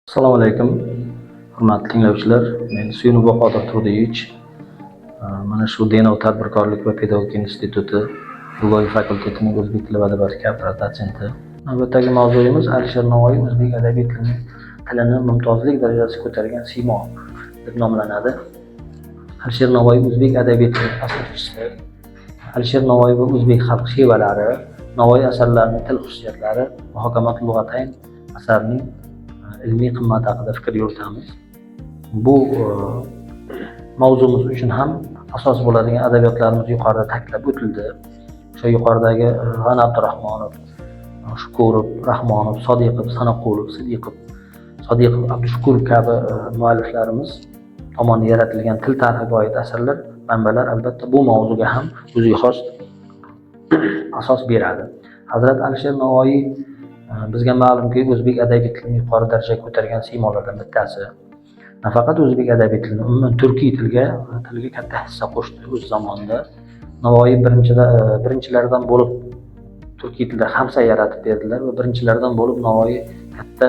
Assalomu alaykum, hurmatli tinglovchilar. Men Suyunov Bahodir Turdiyevich. Mana shu Denov tadbirkorlik va pedagogika instituti Filologiya fakultetining o'zbek tili va adabiyoti kafedra dotsenti. Navbatdagi mavzuyimiz Alisher Navoiy o'zbek adabiy tilini mumtozlik darajasiga ko'targan siymo deb nomlanadi. Alisher Navoiy o'zbek adabiy tili asoschisi. Alisher Navoiy va o'zbek xalq she'valari, Navoiy asarlarining til xususiyatlari, Muhokamat Lug'atayn asarining ilmiy qimmati haqida fikr yuritamiz. Bu mavzumiz uchun ham asos bo'ladigan adabiyotlarimiz yuqorida ta'kidlab o'tildi. O'sha yuqoridagi G'ani Abdurahmonov, Shukurov, Rahmonov, Sodiqov, Sanoqulov, Sodiqov, Abdushukurov kabi mualliflarimiz tomonidan yaratilgan til tarixiga oid asarlar, manbalar albatta bu mavzuga ham o'ziga xos asos beradi. Hazrat Alisher Navoiy bizga ma'lumki, o'zbek adabiy tilini yuqori darajaga ko'targan siymolardan bittasi. Nafaqat o'zbek adabiy tilini, umuman turkiy tilga katta hissa qo'shdi o'z zamonida. Navoiy birinchilardan bo'lib turkiy tilda xamsa yaratib berdilar va birinchilardan bo'lib Navoiy katta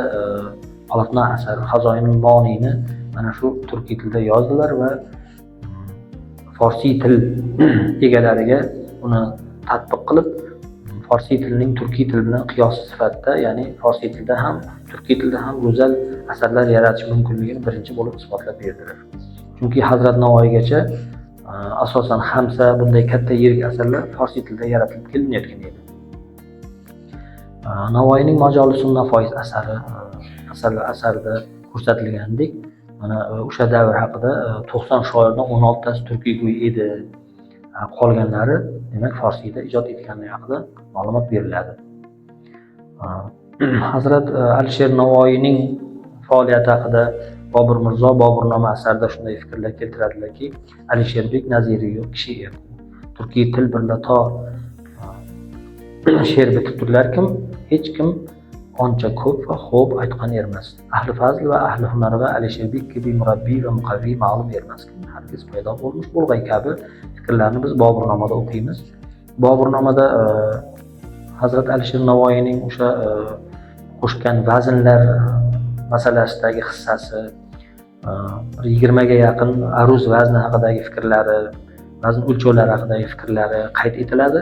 olotna asar Hazoinul Moniyni mana shu turkiy tilda yozdilar va forsiy til egalariga uni tatbiq qilib, forsiy tilining turkiy til bilan qiyosi sifatida, ya'ni forsiy tilda ham, turkiy tilda ham go'zal asarlar yaratish mumkinligini birinchi bo'lib isbotlab berdilar. Chunki Hazrat Navoiygacha asosan xamsa bunday katta yirik asarlar forsiy tilda yaratilib kelinayotgan edi. Navoiyning Majolisun Nafois asarida ko'rsatilganidek, mana o'sha davr haqida 90 shoirdan 16tasi turkiygo'y edi. Qolganlari demak forsiyda ijod etganligi haqida ma'lumot beriladi. Hazrat Alisher Navoiyning faoliyati haqida Bobur Mirzo Boburnoma asarida shunday fikrlar keltiradilarki, Alisherbek Naziriy yo'q kishi edi. Turkiy til birla to she'r bitibdilar kim, hech kim oncha ko'p va xo'p aytgan emas. Ahli fazl va ahli hunarga Alisherbek kabi murabbiy va muqavviy ma'lum emas. Hargiz paydo bo'lmish bo'lg'ay kabi fikrlarni biz Boburnomada o'qiymiz. Boburnomada Hazrat Alisher Navoiyning o'sha qo'shgan vaznlar masalasidagi hissasi, 20 ga yaqin aruz vazni haqidagi fikrlari, vazn o'lchovlari haqidagi fikrlari qayd etiladi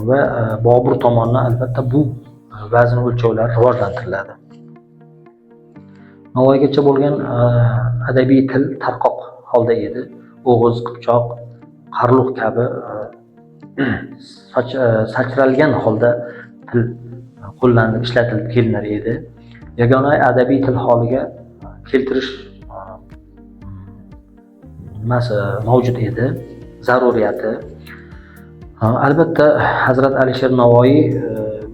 va Bobur tomonidan albatta bu vazn o'lchovlar rivojlantiriladi. Navoiygacha bo'lgan adabiy til tarqoq holda edi. O'g'iz, Qipchoq, Qarluq kabi sachralgan holda til qo'llanib ishlatilib kelinar edi. Yagona adabiy til holiga keltirish mavjud edi, zaruriyati. Albatta Hazrat Alisher Navoiy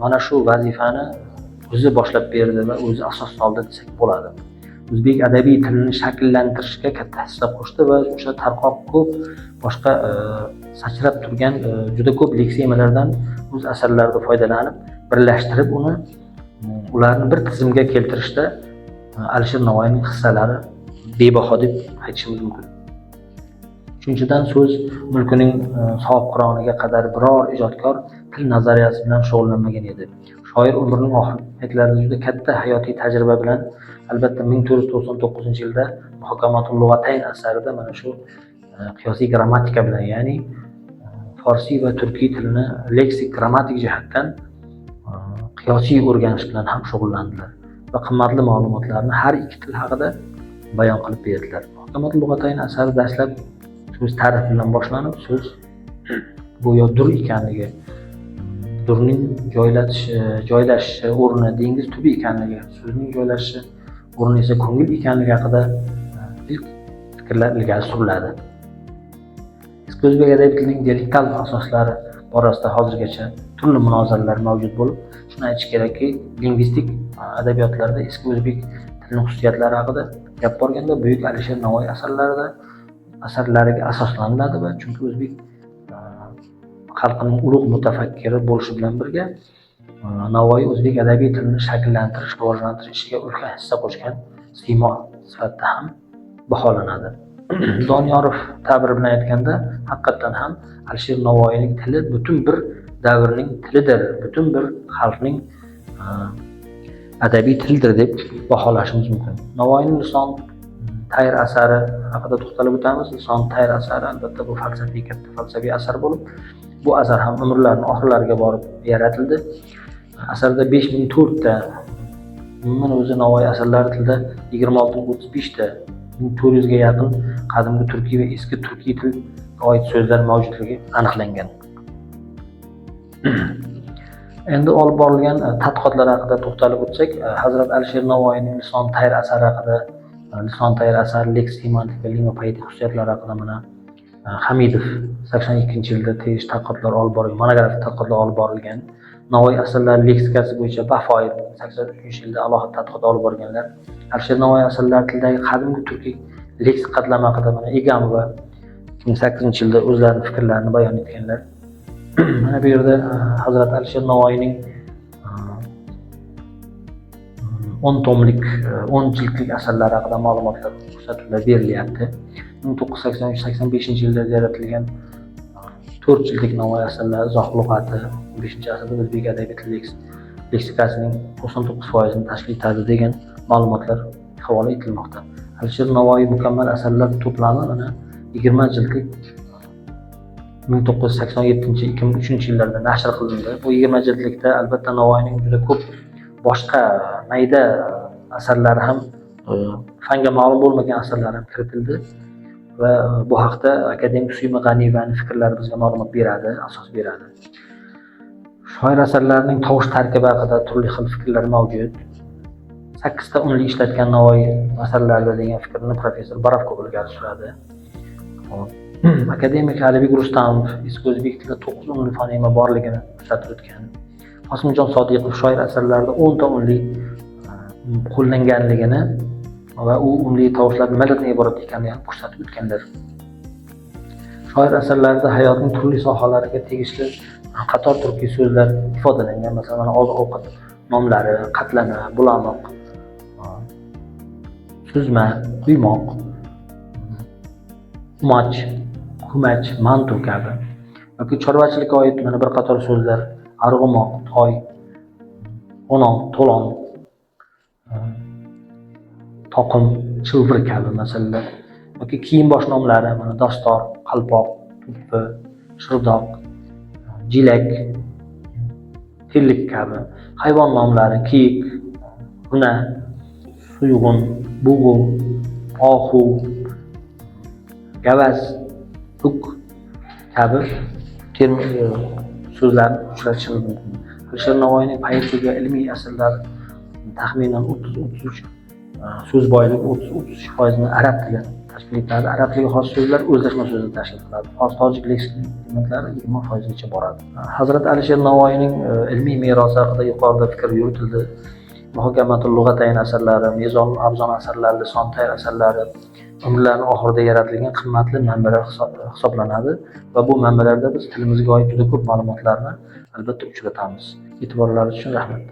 mana shu vazifani o'zi boshlab berdi va o'zi asos soldi desak bo'ladi. O'zbek adabiy tilini shakllantirishga katta hissa qo'shdi va o'sha tarqoq ko'p boshqa sachrab turgan juda ko'p leksemalardan o'z asarlarida foydalanib, birlashtirib ularni bir tizimga keltirishda Alisher Navoiyning hissalari bebaho deb aytishimiz mumkin. Uchinchidan, so'z mulkining sof qironiga qadar biror ijodkor til nazariyasi bilan shug'ullanmagan edi. Shoir umrining oxirgi paytlarida juda katta hayotiy tajriba bilan albatta 1499-yilda Muhokamatul Lug'atayn asarida mana shu qiyosiy grammatika bilan, ya'ni forsiy va turkiy tilini leksik grammatik jihatdan qiyosiy o'rganish bilan ham shug'ullandilar va qimmatli ma'lumotlarni har ikki til haqida bayon qilib berdilar. Muhokamatul Lug'atayn asari dastlab so'z ta'rif bilan boshlanib, so'z go'yo dur ekanligi, durning joylashishi o'rni dengiz tubi ekanligi, so'zning joylashishi o'rni esa ko'ngil ekanligi haqida ilk fikrlar ilgari suriladi. Eski o'zbek adabiy tilining dialektal asoslari borasida hozirgacha turli munozaralar mavjud bo'lib, shuni aytish kerakki, lingvistik adabiyotlarda eski o'zbek tilining xususiyatlari haqida gap borganda buyuk Alisher Navoiy asarlariga asoslanadi va chunki o'zbek xalqining ulug' mutafakkiri bo'lishi bilan birga Navoiy o'zbek adabiy tilini shakllantirish, rivojlantirishiga ulkan hissa qo'shgan siymo sifatida ham baholanadi. Doniyorov ta'biri bilan aytganda, haqiqatan ham Alisher Navoiyning tili butun bir davrning tilidir, butun bir xalqning adabiy tildir deb baholashimiz mumkin. Navoiyning Lisan Tayr asari haqida to'xtalib o'tamiz. Lisan Tayr asari albatta bu falsafiy, katta falsafiy asar bo'lib, bu asar ham umrlarining oxirlariga borib yaratildi. Asarda 5004 ta, umuman o'zi Navoiy asarlari tilida 26-35 ta, 1400 ga yaqin qadimgi turkiy va eski turkiy tilga oid so'zlar mavjudligi aniqlangan. Endi olib borilgan tadqiqotlar haqida to'xtalib o'tsak, Hazrat Alisher Navoiyning Lisan Tayr asari haqida, Lisan Tayr asari leksik-semantik va lingvopoetik xususiyatlari haqida mana Hamidov 82-yilda tegishli tadqiqotlar olib borilgan, monografik tadqiqotlar olib borilgan. Navoiy asarlari leksikasi bo'yicha Bafoyev 83-yilda alohida tadqiqot olib borganlar. Alisher Navoiy asarlari tilidagi qadimgi turkiy leksik qatlami haqida mana Egamova 2008-yilda o'zlarining fikrlarini bayon etganlar. Mana bu yerda Hazrat Alisher Navoiyning 10 tomlik, 10 jildlik asarlari haqida ma'lumotlar ko'rsatuvlar berilyapti. 1983-85-yilda yaratilgan 4 jildlik Navoiy asarlari Zoh lug'ati 5-asrda o'zbek adabiyoti leksikasining 99%ni tashkil etadi degan ma'lumotlar havola etilmoqda. Alisher Navoiy mukammal asarlar to'plami mana 20 jildlik 1987-2003-yillarda nashr qilindi. Bu 20 jildlikda albatta Navoiyning juda ko'p boshqa mayda asarlari ham, fanga ma'lum bo'lmagan asarlar ham kiritildi va bu haqda akademik Suyma G'aniyevaning fikrlari bizga ma'lumot beradi, asos beradi. Shoir asarlarining tovush tarkibi haqida turli xil fikrlar mavjud. 8 ta unli ishlatgan Navoiy asarlarida degan fikrni professor Baravkov ilgari suradi. Akademik Alibek Rustamov eski o'zbek tilida 9 unli fonema borligini ko'rsatib o'tgan. Qosimjon Sodiqov shoir asarlarida 10 ta unli qo'llanganligini va u unli tovushlar nimalardan iborat ekanini ham ko'rsatib o'tganlar. Shoir asarlarida hayotning turli sohalariga tegishli qator turkiy so'zlar ifodalangan. Masalan, oziq-ovqat nomlari, qatlama, bulamoq, suzma, quymoq, umoch, kumach, mantu kabi yoki chorvachilikka oid mana bir qator so'zlar: arg'umoq, toy, o'non, to'lon, toqim, chilvir kabi masalalar yoki kiyim bosh nomlari, mana dastor, qalpoq, tuppi, shirdoq, jilak, tillik kabi. Hayvon nomlari: kiyik, huna, suyug'un, bug'u, ohu, gavaz, huk kabi so'zlarni uchratish mumkin. Alisher Navoiyning poetika ilmiy asarlari taxminan 30-33 so'z boyligi 30-33% arab tili tashkil etadi. Arab tiliga xos so'zlar o'zlashma so'zlar tashkil qiladi. Xos tojik leksik elementlari 20% gacha boradi. Hazrat Alisher Navoiyning ilmiy merosi haqida yuqorida fikr yuritildi. Muhokamatul lug'atayn asarlari, Mezonul Abzon asarlari, Lisan Tayr asarlari umrlarining oxirida yaratilgan qimmatli manbalar hisoblanadi va bu manbalarda biz tilimizga oid juda ko'p ma'lumotlarni albatta uchratamiz. E'tiborlaringiz uchun rahmat.